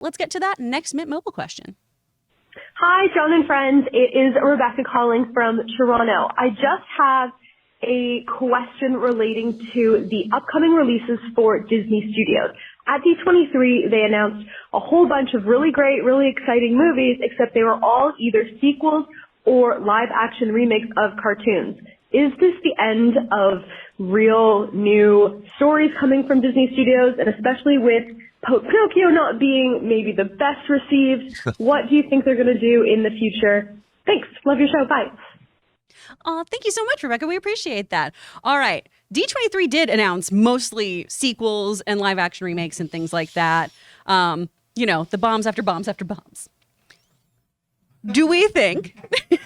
let's get to that next Mint Mobile question. Hi, John and friends. It is Rebecca calling from Toronto. I just have a question relating to the upcoming releases for Disney Studios. At D23, they announced a whole bunch of really great, really exciting movies, except they were all either sequels or live-action remakes of cartoons. Is this the end of real new stories coming from Disney Studios, and especially with Pinocchio not being maybe the best received? What do you think they're going to do in the future? Thanks. Love your show. Bye. Thank you so much, Rebecca. We appreciate that. All right. D23 did announce mostly sequels and live action remakes and things like that. The bombs after bombs after bombs. Do we think the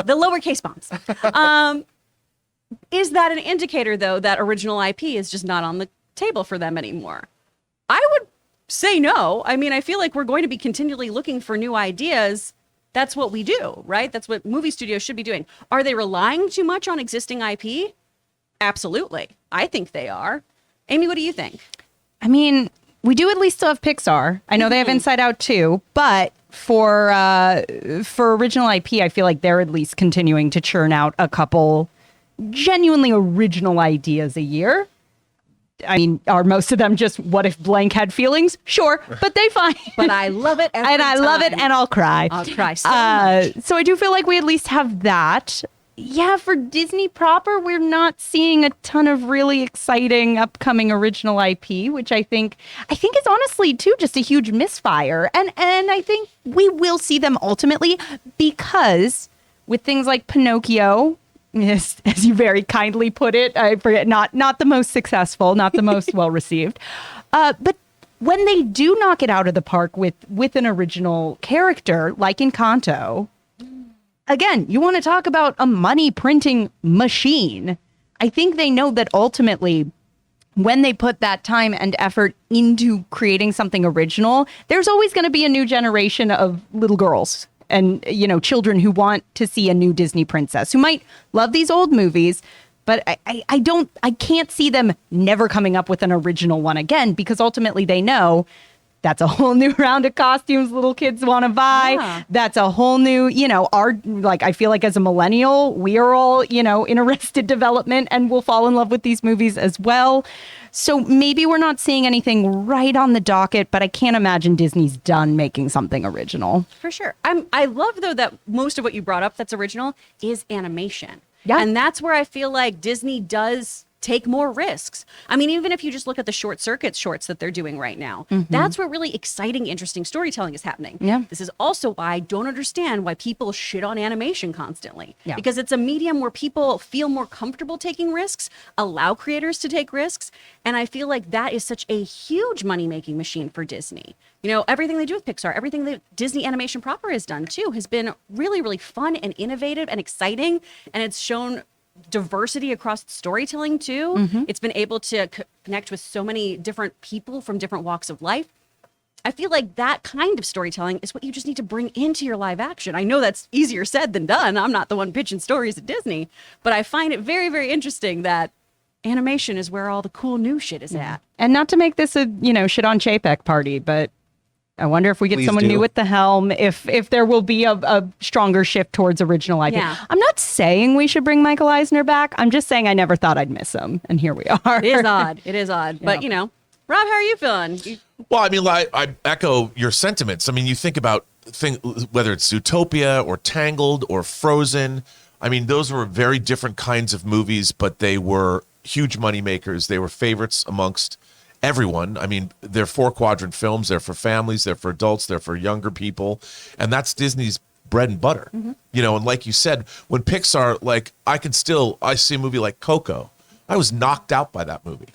lowercase bombs? Is that an indicator, though, that original IP is just not on the table for them anymore? I would say no. I mean, I feel like we're going to be continually looking for new ideas. That's what we do, right? That's what movie studios should be doing. Are they relying too much on existing IP? Absolutely. I think they are. Amy, what do you think? I mean, we do at least still have Pixar. I know they have Inside Out too, but for original IP, I feel like they're at least continuing to churn out a couple genuinely original ideas a year. I mean, are most of them just what if blank had feelings? Sure, but they fine. But I love it every and I time. love it, and I'll cry. I'll cry so much. So I do feel like we at least have that. Yeah, for Disney proper, we're not seeing a ton of really exciting upcoming original IP, which I think is honestly too just a huge misfire. And I think we will see them ultimately because with things like Pinocchio. Yes, as you very kindly put it, I forget, not the most successful, not the most well-received. But when they do knock it out of the park with an original character, like Encanto, again, you want to talk about a money printing machine. I think they know that ultimately, when they put that time and effort into creating something original, there's always going to be a new generation of little girls and, children who want to see a new Disney princess who might love these old movies. But I can't see them never coming up with an original one again, because ultimately they know that's a whole new round of costumes little kids want to buy. Yeah. That's a whole new, I feel like as a millennial, we are all, in arrested development and will fall in love with these movies as well. So maybe we're not seeing anything right on the docket, but I can't imagine Disney's done making something original. For sure. I love, though, that most of what you brought up that's original is animation. Yeah. And that's where I feel like Disney does take more risks. I mean, even if you just look at the short circuit shorts that they're doing right now, that's where really exciting, interesting storytelling is happening. Yeah. This is also why I don't understand why people shit on animation constantly. Yeah. Because it's a medium where people feel more comfortable taking risks, allow creators to take risks. And I feel like that is such a huge money-making machine for Disney. Everything they do with Pixar, everything that Disney Animation proper has done too, has been really, really fun and innovative and exciting. And it's shown diversity across storytelling too. It's been able to connect with so many different people from different walks of life. I feel like that kind of storytelling is what you just need to bring into your live action. I know that's easier said than done. I'm not the one pitching stories at Disney, but I find it very, very interesting that animation is where all the cool new shit is at. And not to make this a, shit on Chapek party, but I wonder if we get someone new at the helm, if there will be a stronger shift towards original IP. Yeah. I'm not saying we should bring Michael Eisner back. I'm just saying I never thought I'd miss him. And here we are. It is odd. It is odd. But, Rob, how are you feeling? Well, I mean, I echo your sentiments. I mean, you think about whether it's Zootopia or Tangled or Frozen. I mean, those were very different kinds of movies, but they were huge moneymakers. They were favorites amongst everyone. I mean, they're 4-quadrant films. They're for families. They're for adults. They're for younger people. And that's Disney's bread and butter. And like you said, when Pixar, I see a movie like Coco. I was knocked out by that movie.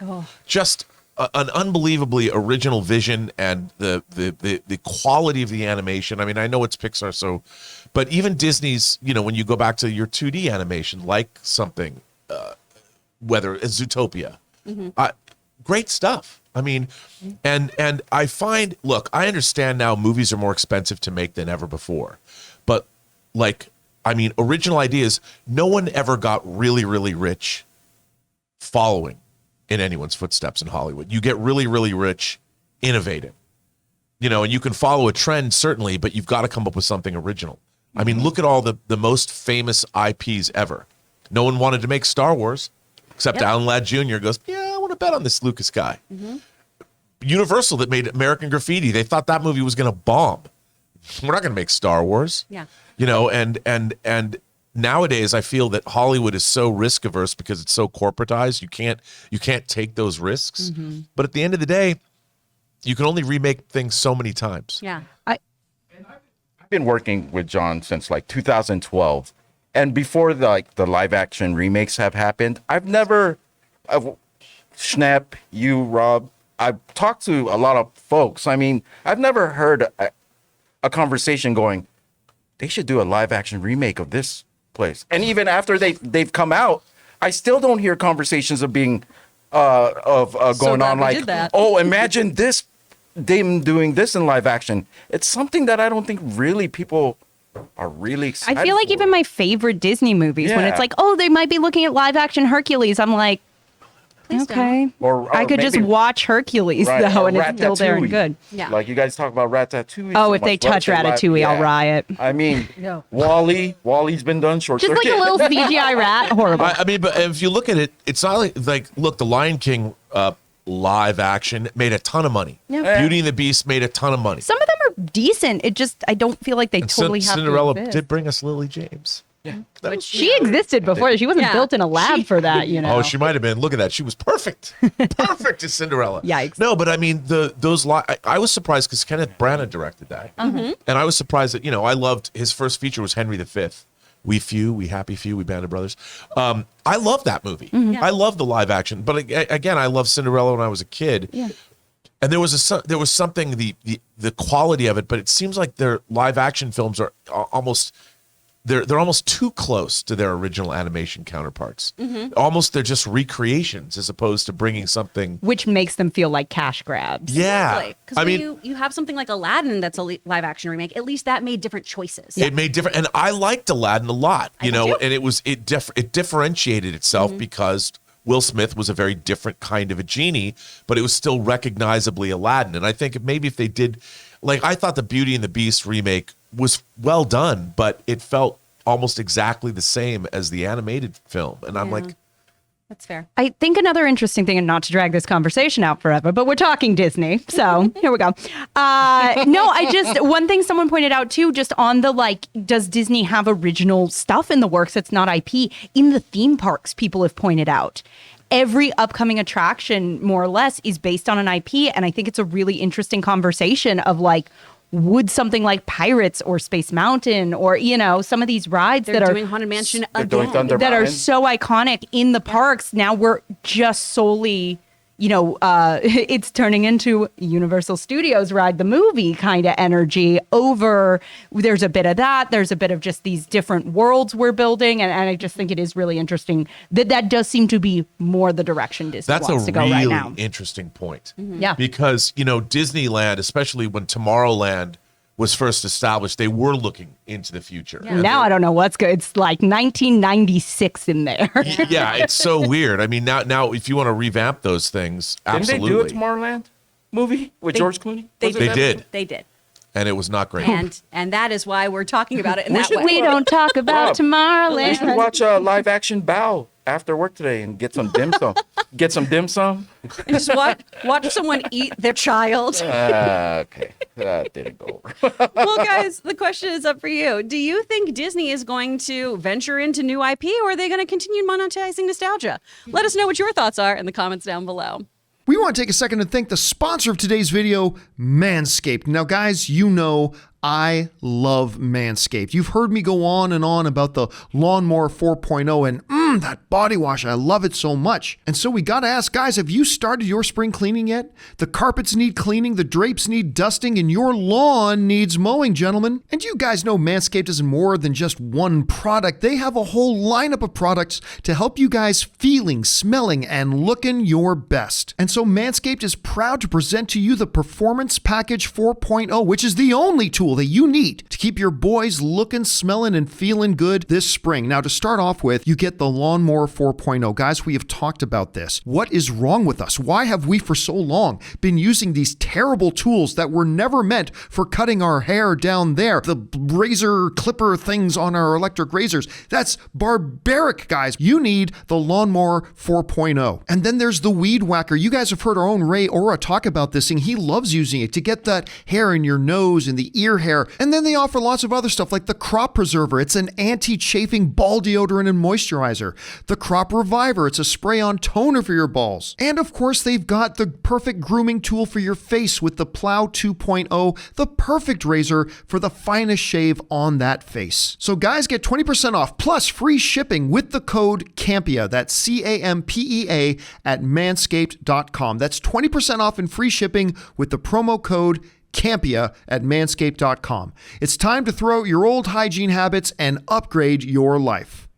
Just an unbelievably original vision and the quality of the animation. I mean, I know it's Pixar, but even Disney's, when you go back to your 2D animation, like something, whether it's Zootopia, great stuff. I mean, and I find, look, I understand now movies are more expensive to make than ever before, but original ideas, no one ever got really, really rich following in anyone's footsteps in Hollywood. You get really, really rich, innovative, and you can follow a trend certainly, but you've got to come up with something original. I mean, look at all the most famous IPs ever. No one wanted to make Star Wars, except Alan Ladd Jr. goes, yeah, I want to bet on this Lucas guy. Universal that made American Graffiti, they thought that movie was going to bomb. We're not going to make Star Wars. Yeah. And nowadays I feel that Hollywood is so risk averse because it's so corporatized. You can't take those risks. But at the end of the day, you can only remake things so many times. Yeah. I've been working with John since like 2012, and before the live action remakes have happened, Schnapp, you, Rob, I've talked to a lot of folks. I mean, I've never heard a conversation going, they should do a live action remake of this place. And even after they've come out, I still don't hear conversations of being going on like, oh, imagine this, them doing this in live action. It's something that I don't think really people are really excited I feel like for. even my favorite Disney movies, when Yeah. it's like, oh, they might be looking at live action Hercules, I'm like, Please okay. don't. Or I could just maybe- watch Hercules, Right, though, or and it's still there and Ratatouille. good. Yeah. Like you guys talk about Ratatouille. Oh, so if they much. What touch if they Ratatouille, I'll riot. I mean, No. Wally's been done short Just like circuit. a little CGI rat. Horrible. I mean, but if you look at it, it's not like look, The Lion King live action made a ton of money. Yeah. Beauty and the Beast made a ton of money. Some of them are decent. It just, I don't feel like they And totally have Cinderella to exist. did bring us Lily James. Yeah. She existed before. She wasn't Yeah. built in a lab for that, Oh, she might have been. Look at that. She was perfect. Perfect as Cinderella. Yikes. No, but I mean, I was surprised because Kenneth Branagh directed that. And I was surprised that, I loved his first feature was Henry V. We Few, We Happy Few, We Band of Brothers. I love that movie. I love the live action. But again, I loved Cinderella when I was a kid. Yeah. And there was something, the quality of it, but it seems like their live action films are almost... They're almost too close to their original animation counterparts. Almost they're just recreations as opposed to bringing something. Which makes them feel like cash grabs. Yeah, Because I when mean, you have something like Aladdin that's a live action remake, at least that made different choices. it made different, and I liked Aladdin a lot. I did too. And it differentiated itself because Will Smith was a very different kind of a genie, but it was still recognizably Aladdin. And I think maybe if they did, like I thought the Beauty and the Beast remake was well done, but it felt almost exactly the same as the animated film. And I'm like, That's fair. I think another interesting thing, and not to drag this conversation out forever, but we're talking Disney. So here we go. One thing someone pointed out too, just on the does Disney have original stuff in the works that's not IP? In the theme parks, people have pointed out. Every upcoming attraction, more or less, is based on an IP. And I think it's a really interesting conversation of would something like Pirates or Space Mountain or, some of these rides They're that are doing Haunted Mansion They're doing again. Thunder that are Mountain. so iconic in the parks. Now we're just solely, it's turning into Universal Studios Ride the Movie kind of energy over. There's a bit of that. There's a bit of just these different worlds we're building. And I just think it is really interesting that does seem to be more the direction Disney that's wants a to go really right now. interesting point. Yeah. Because, Disneyland, especially when Tomorrowland was first established, they were looking into the future. Yeah. And Now I don't know what's good. It's like 1996 in there. yeah, it's so weird. I mean, now if you want to revamp those things, Didn't absolutely. they do a Tomorrowland movie with George Clooney? Was it They that did. movie? They did. And it was not great. And that is why we're talking about it in that way. We don't talk about Rob, We should Tomorrowland. watch a live action Bow after work today and get some dim sum. Get some dim sum. And just watch someone eat their child. Okay, that didn't go over. Well, guys, the question is up for you. Do you think Disney is going to venture into new IP, or are they going to continue monetizing nostalgia? Let us know what your thoughts are in the comments down below. We want to take a second to thank the sponsor of today's video, Manscaped. Now, guys, I love Manscaped. You've heard me go on and on about the Lawnmower 4.0 and that body wash. I love it so much. And so we got to ask, guys, have you started your spring cleaning yet? The carpets need cleaning, the drapes need dusting, and your lawn needs mowing, gentlemen. And you guys know Manscaped is more than just one product. They have a whole lineup of products to help you guys feeling, smelling, and looking your best. And so Manscaped is proud to present to you the Performance Package 4.0, which is the only tool that you need to keep your boys looking, smelling, and feeling good this spring. Now, to start off with, you get the Lawnmower 4.0. Guys, we have talked about this. What is wrong with us? Why have we for so long been using these terrible tools that were never meant for cutting our hair down there? The razor clipper things on our electric razors. That's barbaric, guys. You need the Lawnmower 4.0. And then there's the Weed Whacker. You guys have heard our own Ray Ora talk about this thing. He loves using it to get that hair in your nose and the ear hair. And then they offer lots of other stuff like the Crop Preserver. It's an anti-chafing ball deodorant and moisturizer. The Crop Reviver. It's a spray-on toner for your balls. And of course, they've got the perfect grooming tool for your face with the Plow 2.0, the perfect razor for the finest shave on that face. So guys, get 20% off plus free shipping with the code Campea. That's CAMPEA at manscaped.com. That's 20% off and free shipping with the promo code Campea at manscaped.com. It's time to throw out your old hygiene habits and upgrade your life.